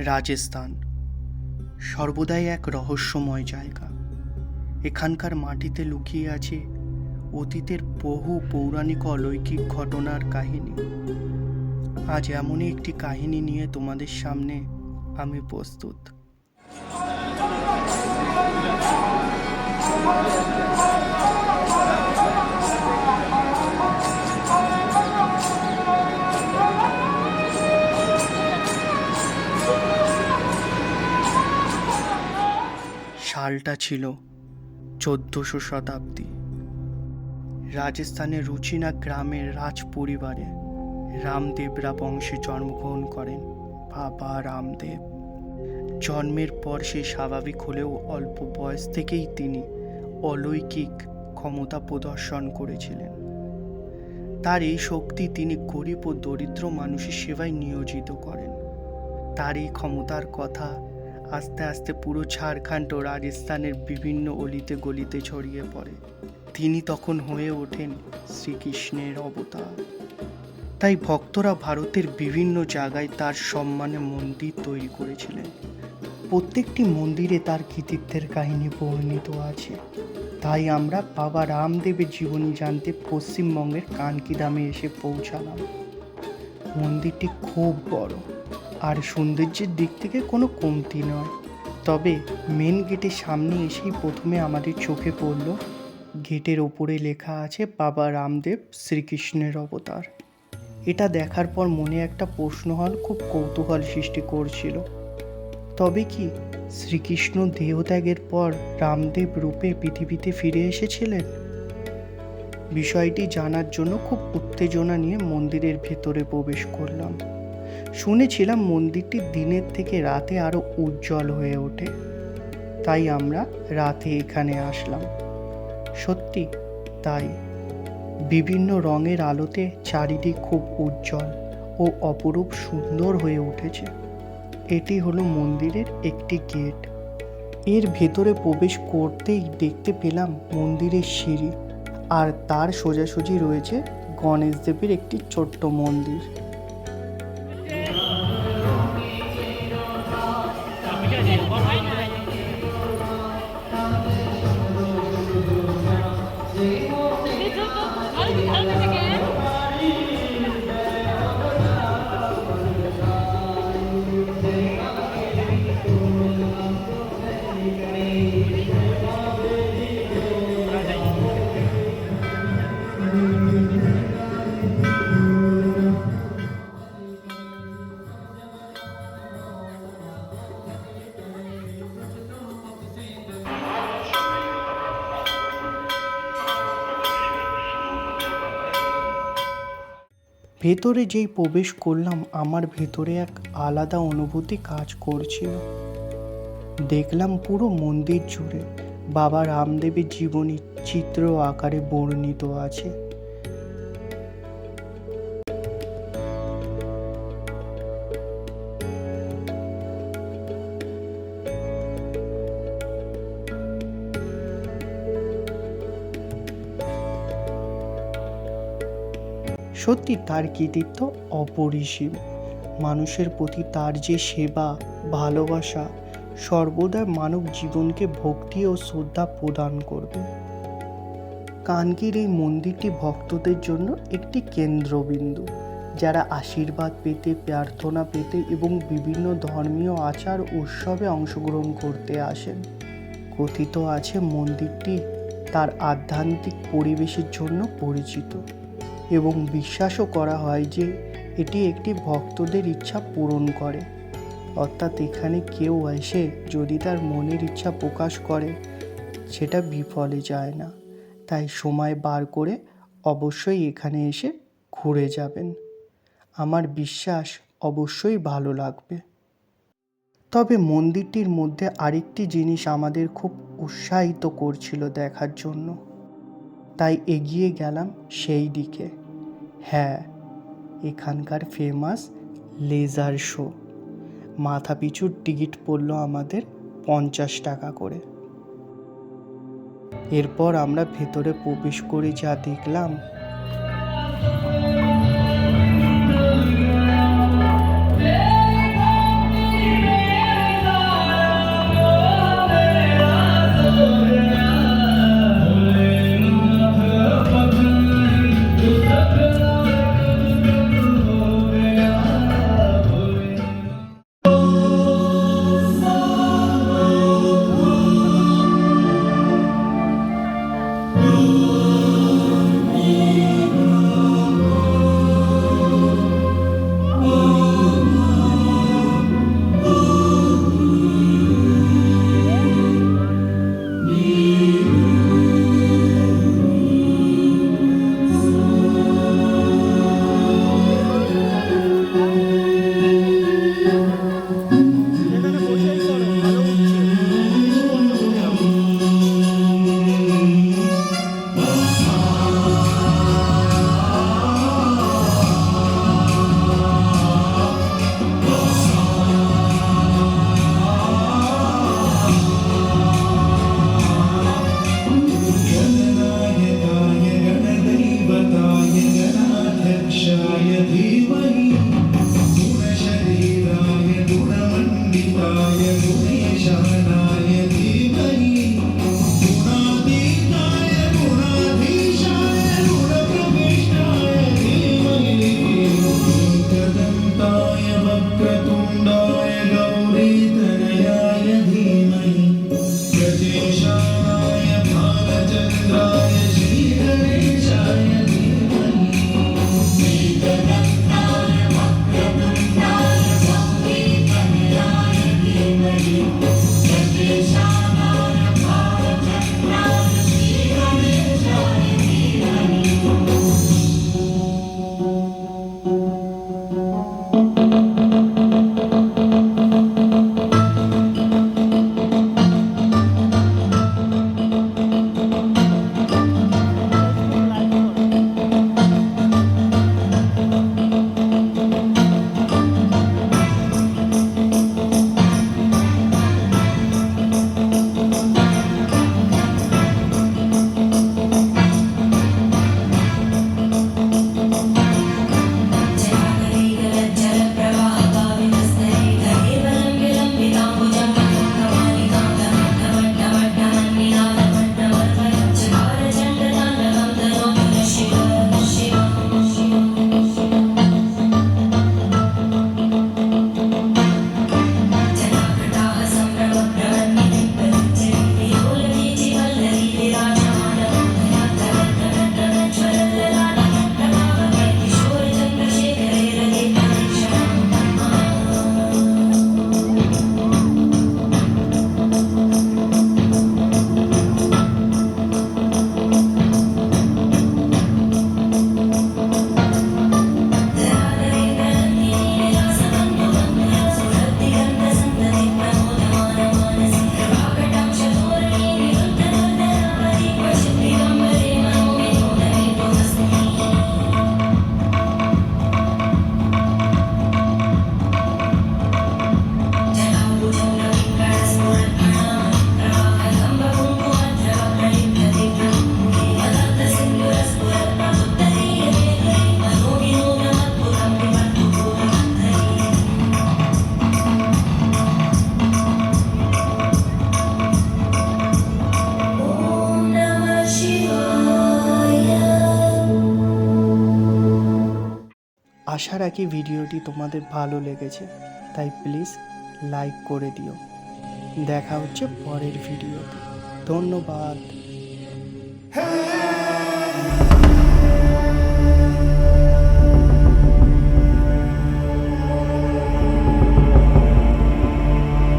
রাজস্থান সর্বদাই এক রহস্যময় জায়গা। এখানকার মাটিতে লুকিয়ে আছে অতীতের বহু পৌরাণিক অলৌকিক ঘটনার কাহিনী। আজ এমনই একটি কাহিনী নিয়ে তোমাদের সামনে আমি প্রস্তুত। সালটা ছিল 1400 শতাব্দী। রাজস্থানের রুচিনা গ্রামের রাজ পরিবারে রামদেবরা বংশে জন্মগ্রহণ করেন বাবা রামদেব। জন্মের পর সে স্বাভাবিক হলেও অল্প বয়স থেকেই তিনি অলৌকিক ক্ষমতা প্রদর্শন করেছিলেন। তার এই শক্তি তিনি গরিব ও দরিদ্র মানুষের সেবায় নিয়োজিত করেন। তার এই ক্ষমতার কথা আস্তে আস্তে পুরো ঝাড়খণ্ড ও রাজস্থানের বিভিন্ন অলিতে গলিতে ছড়িয়ে পড়ে। তিনি তখন হয়ে ওঠেন শ্রীকৃষ্ণের অবতার। তাই ভক্তরা ভারতের বিভিন্ন জায়গায় তার সম্মানে মন্দির তৈরি করেছিলেন। প্রত্যেকটি মন্দিরে তার কৃতিত্বের কাহিনী বর্ণিত আছে। তাই আমরা বাবা রামদেবের জীবনী জানতে পশ্চিমবঙ্গের কানকিধামে এসে পৌঁছালাম। মন্দিরটি খুব বড় আর সৌন্দর্যের দিক থেকে কোনো কমতি নয়। তবে মেন গেটের সামনে এসেই প্রথমে আমাদের চোখে পড়ল গেটের ওপরে লেখা আছে বাবা রামদেব শ্রীকৃষ্ণের অবতার। এটা দেখার পর মনে একটা প্রশ্ন খুব কৌতূহল সৃষ্টি করছিল। তবে কি শ্রীকৃষ্ণ দেহত্যাগের পর রামদেব রূপে পৃথিবীতে ফিরে এসেছিলেন? বিষয়টি জানার জন্য খুব উত্তেজনা নিয়ে মন্দিরের ভেতরে প্রবেশ করলাম। শুনেছিলাম মন্দিরটি দিনের থেকে রাতে আরো উজ্জ্বল হয়ে ওঠে, তাই আমরা রাতে এখানে আসলাম। সত্যি তাই, বিভিন্ন রঙের আলোতে চারিদিক খুব উজ্জ্বল ও অপরূপ সুন্দর হয়ে উঠেছে। এটি হলো মন্দিরের একটি গেট। এর ভেতরে প্রবেশ করতেই দেখতে পেলাম মন্দিরের সিঁড়ি, আর তার সোজাসুজি রয়েছে গণেশ দেবের একটি ছোট্ট মন্দির। ভেতরে যেই প্রবেশ করলাম আমার ভেতরে এক আলাদা অনুভূতি কাজ করছিল। দেখলাম পুরো মন্দির জুড়ে বাবা রামদেবের জীবনী চিত্র আকারে বর্ণিত আছে। সত্যি তার কৃতিত্ব অপরিসীম। মানুষের প্রতি তার যে সেবা, ভালোবাসা সর্বদা মানব জীবনকে ভক্তি ও শ্রদ্ধা প্রদান করবে। কানকির এই মন্দিরটি ভক্তদের জন্য একটি কেন্দ্রবিন্দু, যারা আশীর্বাদ পেতে, প্রার্থনা পেতে এবং বিভিন্ন ধর্মীয় আচার উৎসবে অংশগ্রহণ করতে আসেন। কথিত আছে মন্দিরটি তার আধ্যাত্মিক পরিবেশের জন্য পরিচিত এবং বিশ্বাসও করা হয় যে এটি একটি ভক্তদের ইচ্ছা পূরণ করে। অর্থাৎ এখানে কেউ এসে যদি তার মনের ইচ্ছা প্রকাশ করে সেটা বিফলে যায় না। তাই সময় বার করে অবশ্যই এখানে এসে ঘুরে যাবেন। আমার বিশ্বাস অবশ্যই ভালো লাগবে। তবে মন্দিরটির মধ্যে আরেকটি জিনিস আমাদের খুব উৎসাহিত করছিল দেখার জন্য, তাই এগিয়ে গেলাম সেই দিকে। হ্যাঁ, এখানকার ফেমাস লেজার শো। মাথা পিছুর টিকিট পড়লো আমাদের 50 টাকা করে। এরপর আমরা ভেতরে প্রবেশ করে যা দেখলাম, আশা রাখি ভিডিওটি তোমাদের ভালো লেগেছে, তাই প্লিজ লাইক করে দিও। দেখা হচ্ছে পরের ভিডিওতে। ধন্যবাদ।